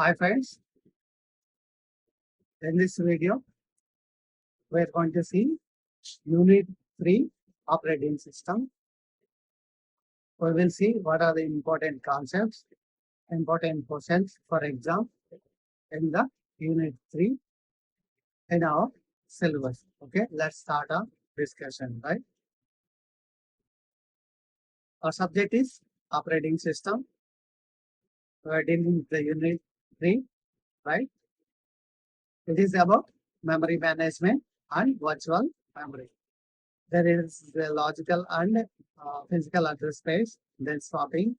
Hi friends, in this video we are going to see Unit 3 operating system. We will see what are the important concepts, important questions for exam in the Unit 3 in our syllabus. Okay, let's start our discussion, right? Our subject is operating system. We are dealing with the Unit 3, right? It is about memory management and virtual memory. There is the logical and physical address space, then swapping,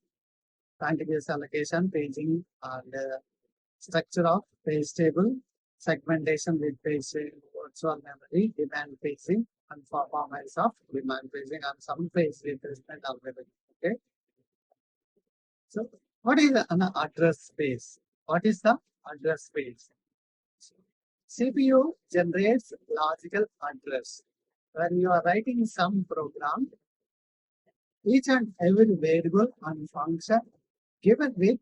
contiguous allocation, paging, and structure of page table, segmentation with page virtual memory, demand paging, and performance of demand paging, and some page replacement algorithm. Okay. So, what is an address space? What is the address space? CPU generates logical address. When you are writing some program, each and every variable and function given with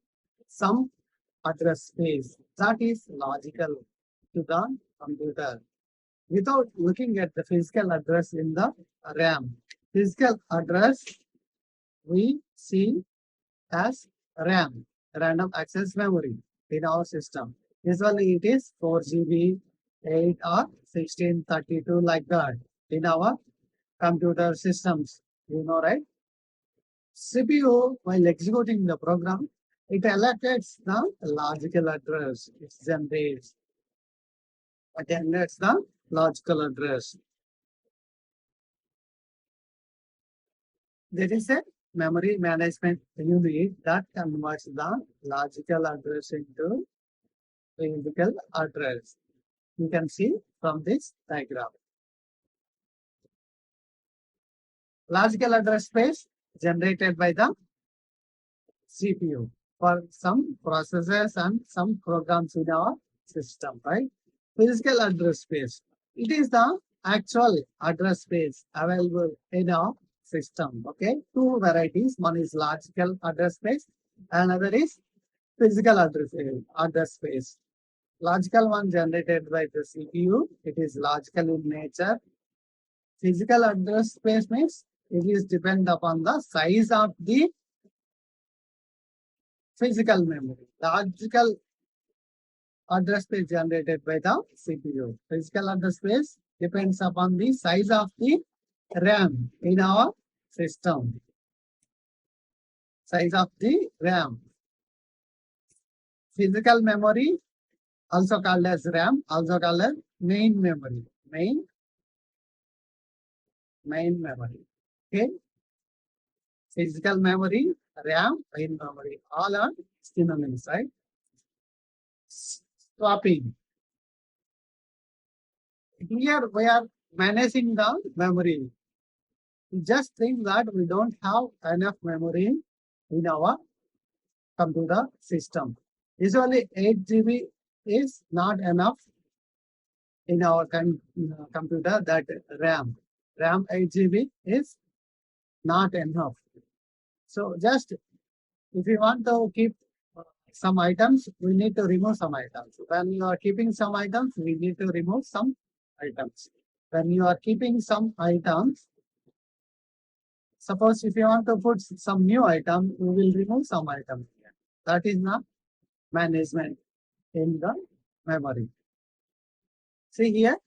some address space that is logical to the computer without looking at the physical address in the RAM. Physical address we see as RAM, random access memory in our system. Usually it is 4 GB, 8 or 1632 like that in our computer systems, you know, right? CPU, while executing the program, it allocates the logical address. It generates the logical address. There is a memory management unit that converts the logical address into physical address. You can see from this diagram. Logical address space generated by the CPU for some processes and some programs in our system, right? Physical address space. It is the actual address space available in our system. Okay, two varieties. One is logical address space, another is physical address space. Logical one generated by the CPU. It is logical in nature. Physical address space means it is depend upon the size of the physical memory. Logical address space generated by the CPU. Physical address space depends upon the size of the RAM in our system. Size of the RAM. Physical memory, also called as RAM, also called as main memory. Main memory. Okay. Physical memory, RAM, main memory. All are synonyms, right? Swapping. Here we are managing the memory. Just think that we don't have enough memory in our computer system. Usually 8 GB is not enough in our computer, that RAM. RAM 8 GB is not enough. So just if you want to keep some items, we need to remove some items. When you are keeping some items, we need to remove some items. When you are keeping some items, suppose if you want to put some new item, we will remove some item. That is not management in the memory. See here,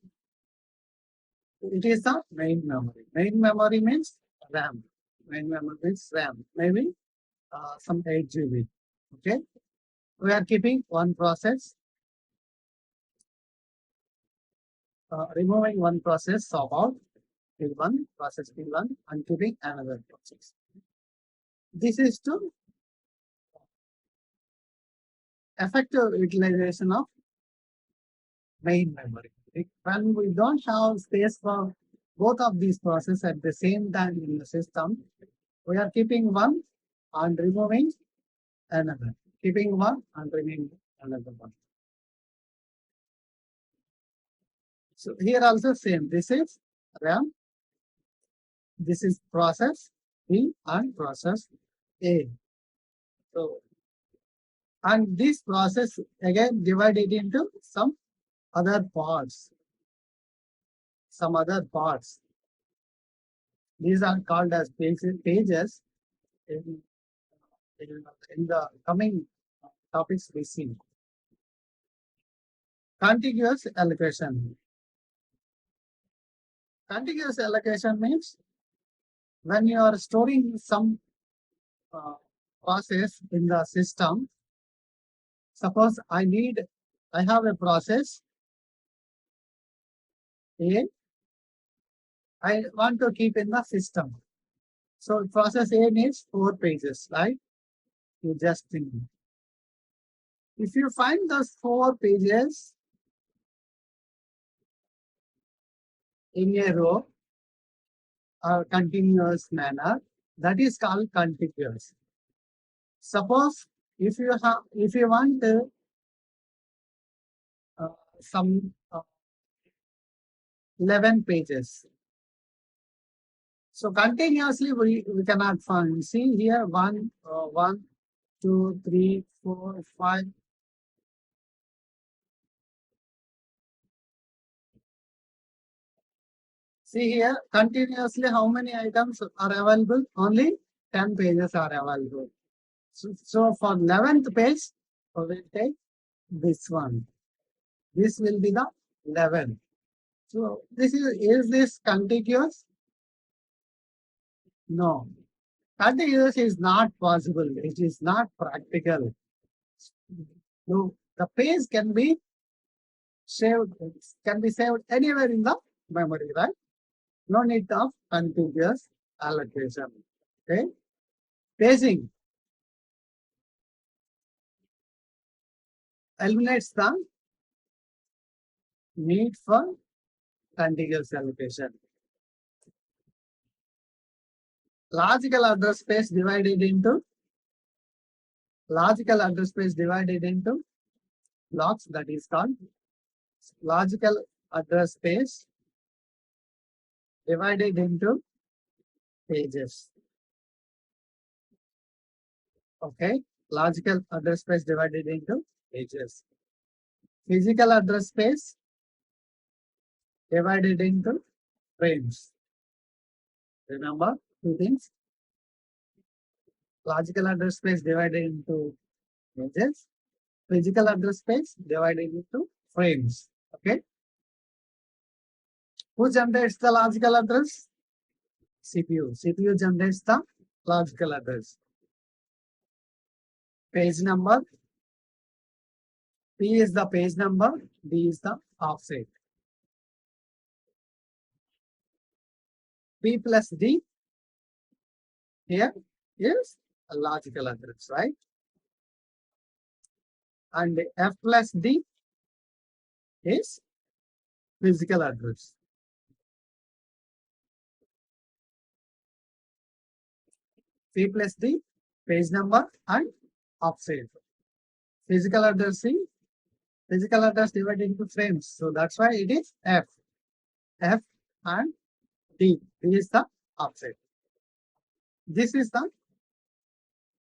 it is the main memory. Main memory means RAM. Main memory means RAM. Maybe some 8 GB. Okay. We are keeping one process, removing one process, swap out P1, process P1, and keeping another process. This is to effective utilization of main memory. When we don't have space for both of these processes at the same time in the system, we are keeping one and removing another. Keeping one and removing another one. So here also same. This is RAM. This is process B and process A. So And this process again divided into some other parts. Some other parts. These are called as pages in, in the coming topics we see. Contiguous allocation. Contiguous allocation means when you are storing some uh, process in the system, suppose I have a process A, I want to keep in the system. So process A needs 4 pages, right? You just think. If you find those 4 pages in a row or continuous manner, that is called contiguous. Suppose if you want some 11 pages. So continuously we cannot find. See here 1, 2, 3, 4, 5. See here continuously how many items are available? Only 10 pages are available. So for 11th page, we will take this one. This will be the 11th. So is this contiguous? No. Contiguous is not possible. It is not practical. So the page can be saved anywhere in the memory, right? No need of contiguous allocation. Okay. Paging eliminates the need for contiguous allocation. Logical address space divided into blocks, that is called logical address space divided into pages. Okay, logical address space divided into pages. Physical address space divided into frames. Remember 2 things. Logical address space divided into pages. Physical address space divided into frames. Okay. Who generates the logical address? CPU. CPU generates the logical address. Page number. P is the page number. D is the offset. P plus D here is a logical address, right? And F plus D is physical address. P plus D, page number and offset. Physical address divided into frames. So that's why it is F. F and D. D is the offset. This is the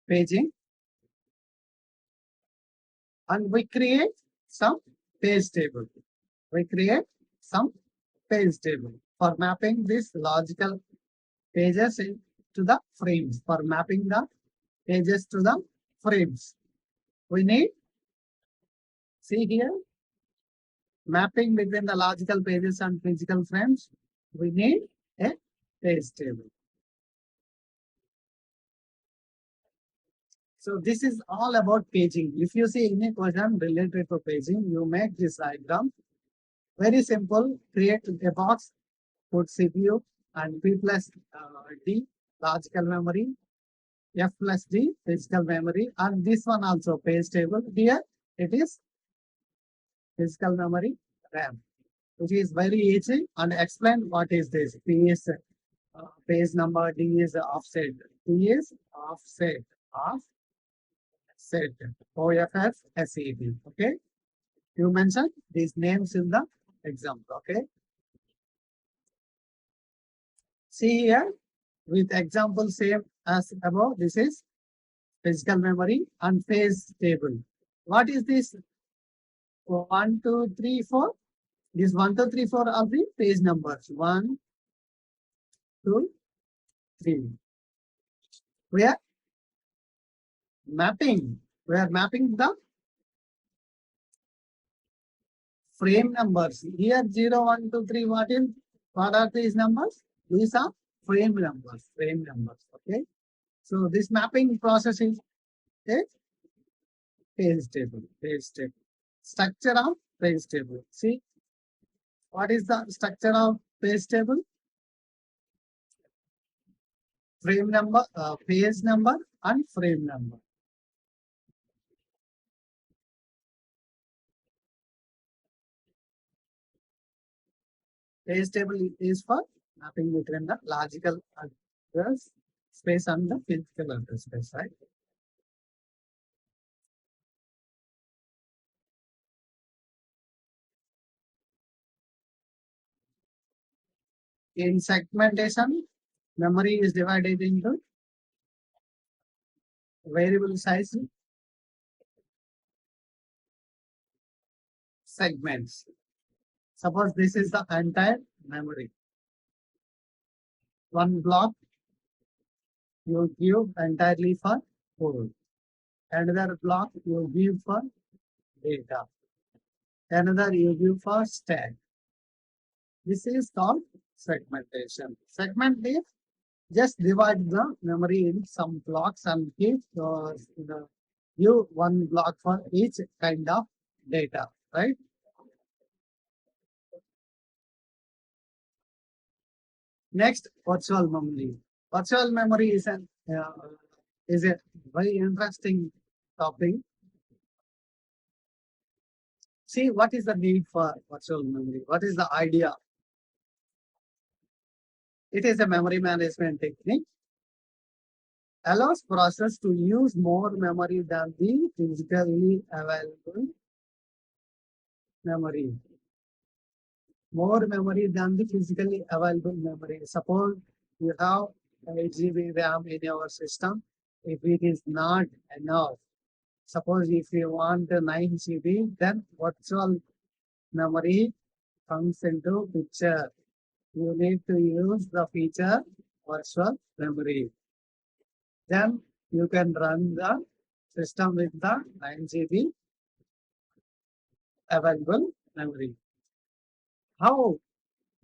paging. And we create some page table. For mapping these logical pages into the frames. For mapping the pages to the frames. We need, see here, mapping between the logical pages and physical frames. We need a page table. So this is all about paging. If you see any question related to paging, you make this diagram. Very simple. Create a box, put CPU and P plus D, logical memory, F plus D, physical memory, and this one also page table. Here it is physical memory RAM, which is very easy, and explain what is this. P is page number, D is offset. D is offset. Offset. OFF SET. Okay. You mentioned these names in the example. Okay. See here with example same as above. This is physical memory and phase table. What is this? 1, 2, 3, 4. This 1, 2, 3, 4 are the page numbers. 1, 2, 3. We are mapping. We are mapping the frame numbers. Here 0, 1, 2, 3. What are these numbers? These are frame numbers. Frame numbers. Okay. So this mapping process is a page table. Page table. Structure of page table. See, what is the structure of page table? Frame number, page number, and frame number. Page table is for mapping between the logical address space and the physical address space, right? In segmentation, memory is divided into variable size segments. Suppose this is the entire memory. One block you give entirely for code. Another block you give for data. Another you give for stack. This is called segmentation. Segment is just divide the memory in some blocks and give you one block for each kind of data, right? Next, virtual memory. Virtual memory is a very interesting topic. See, what is the need for virtual memory? What is the idea? It is a memory management technique. Allows process to use more memory than the physically available memory. More memory than the physically available memory. Suppose you have 8 GB RAM in your system. If it is not enough, suppose if you want 9 GB, then virtual memory comes into picture. You need to use the feature virtual memory. Then you can run the system with the 9 GB available memory. How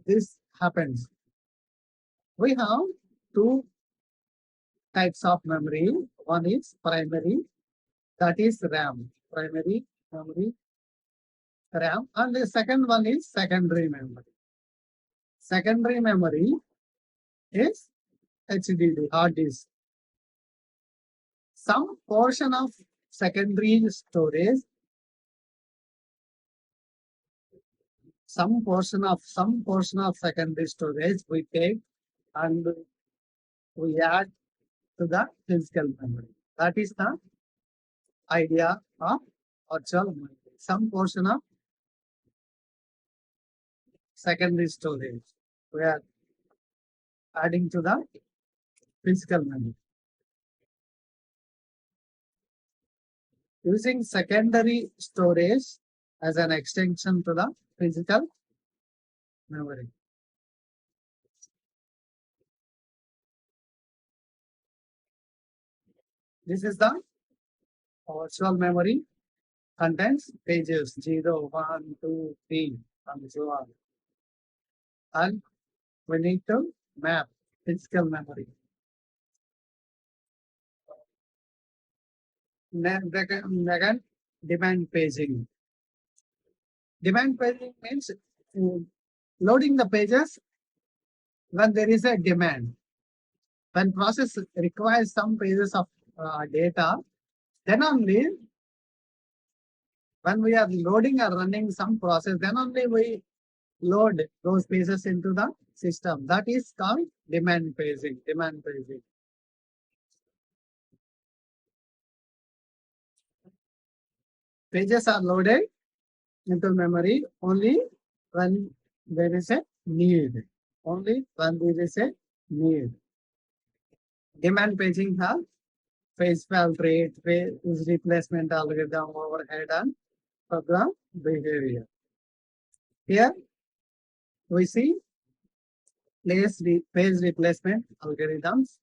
this happens? We have two types of memory. One is primary, that is RAM, primary memory, RAM, and the second one is secondary memory. Secondary memory is HDD, hard disk. Some portion of secondary storage, some portion of secondary storage we take and we add to the physical memory. That is the idea of virtual memory. Some portion of secondary storage we are adding to the physical memory. Using secondary storage as an extension to the physical memory. This is the virtual memory, contains pages 0, 1, 2, 3, and so on. And we need to map physical memory. Second, demand paging. Demand paging means loading the pages when there is a demand. When process requires some pages of data, then only when we are loading or running some process, then only we load those pages into the system. That is called demand paging. Demand paging. Pages are loaded into memory only when there is a need. Only when there is a need. Demand paging has phase fault rate, phase replacement algorithm, overhead, and program behavior. Here we see phase replacement algorithms.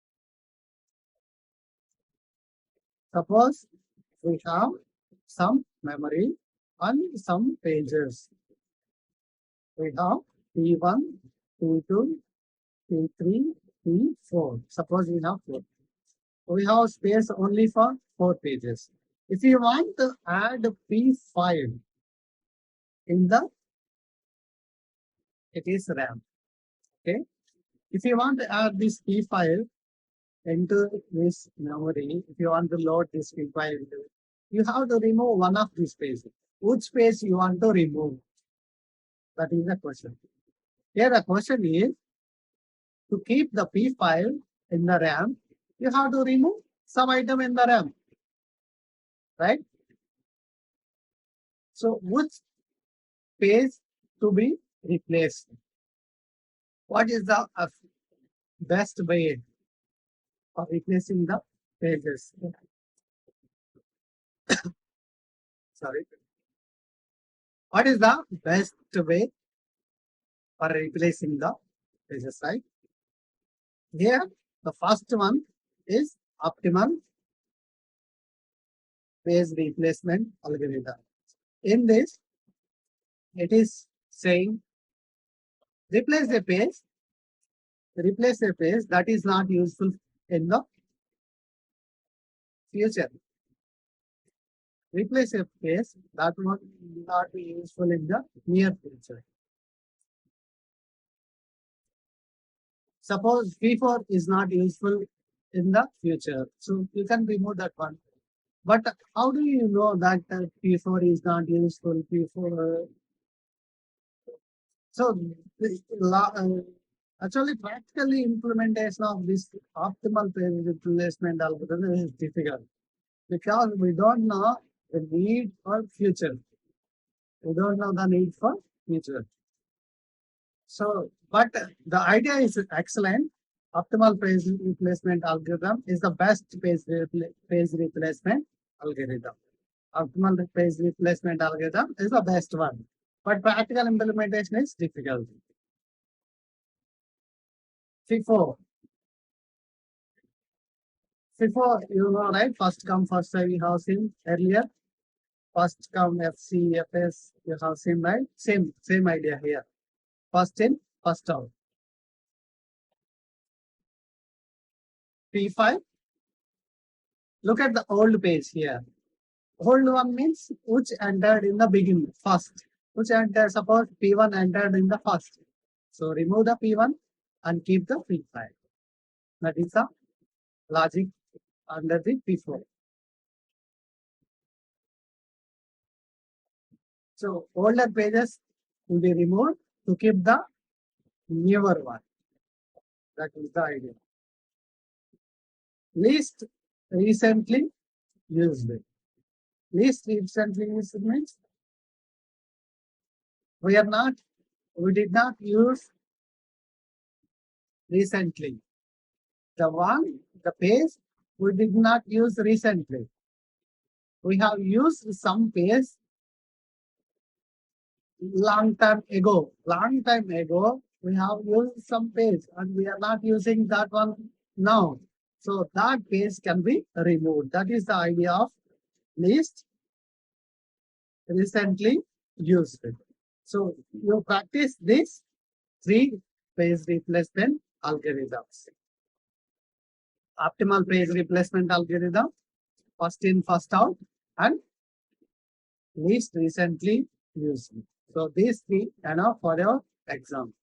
Suppose we have some memory and some pages. We have P1, P2, P3, P4. Suppose we have 4. We have space only for 4 pages. If you want to add P5 in the, it is RAM. Okay. If you want to add this P5 into this memory, if you want to load this P5, you have to remove one of these spaces. Which space you want to remove? That is the question. Here the question is, to keep the P5 in the RAM, you have to remove some item in the RAM, right? So which page to be replaced? What is the best way of replacing the pages? Sorry. What is the best way for replacing the pages, right? Here, the first one is optimal page replacement algorithm. In this, it is saying replace a page that is not useful in the future. Replace a page that will not be useful in the near future. Suppose P4 is not useful in the future, so you can remove that one. But how do you know that P4 is not useful? P4. So actually, practically implementation of this optimal page replacement algorithm is difficult because we don't know the need for future. We don't know the need for future. So, but the idea is excellent. Optimal page replacement algorithm is the best page replacement algorithm. Optimal page replacement algorithm is the best one, but practical implementation is difficult. FIFO, you know, right? First come, first serve, you have seen earlier. First come, FC, FS, you have seen, right? Same idea here. First in, first out. P5. Look at the old page here. Old one means which entered in the beginning, first. Which entered, suppose P1 entered in the first. So remove the P1 and keep the P5. That is the logic under the P4. So older pages will be removed to keep the newer one. That is the idea. Least recently used. Least recently used means we did not use recently. The page we did not use recently. We have used some page long time ago. We have used some page and we are not using that one now. So that page can be removed. That is the idea of least recently used. So you practice this 3 page replacement algorithms. Optimal page replacement algorithm, first in, first out, and least recently used. So these 3 enough for your exam.